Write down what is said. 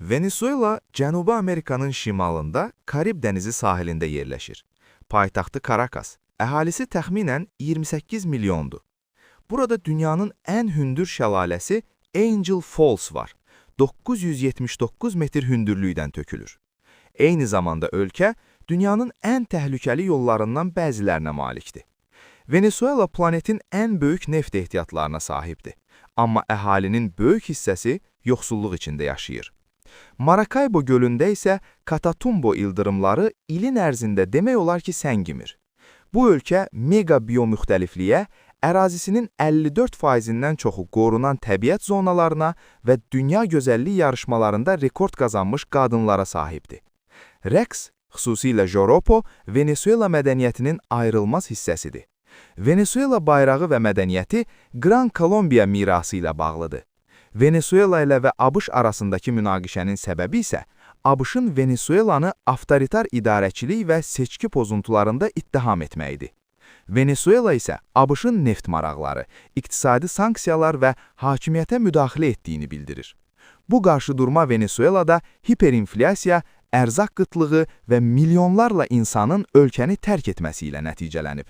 Venezuela, Cənubi Amerikanın şimalında Karib dənizi sahilində yerləşir. Paytaxtı Caracas, əhalisi təxminən 28 milyondur. Burada dünyanın ən hündür şəlaləsi Angel Falls var. 979 metr hündürlükdən tökülür. Eyni zamanda ölkə, dünyanın ən təhlükəli yollarından bəzilərinə malikdir. Venezuela planetin ən böyük neft ehtiyatlarına sahibdir. Amma əhalinin böyük hissəsi yoxsulluq içində yaşayır. Maracaibo gölündə isə Catatumbo ildırımları ilin ərzində demək olar ki, səngimir. Bu ölkə mega biomüxtəlifliyə, ərazisinin 54%-dən çoxu qorunan təbiət zonalarına və dünya gözəllik yarışmalarında rekord qazanmış qadınlara sahibdir. Rəqs, xüsusilə joropo, Venezuela mədəniyyətinin ayrılmaz hissəsidir. Venezuela bayrağı və mədəniyyəti Gran Colombiya mirası ilə bağlıdır. Venezuela ilə və ABŞ arasındakı münaqişənin səbəbi isə ABŞ-ın Venezuelanı avtoritar idarəçilik və seçki pozuntularında ittiham etməyidir. Venezuela isə ABŞ-ın neft maraqları, iqtisadi sanksiyalar və hakimiyyətə müdaxilə etdiyini bildirir. Bu qarşıdurma Venezuelada hiperinflyasiya, ərzaq qıtlığı və milyonlarla insanın ölkəni tərk etməsi ilə nəticələnib.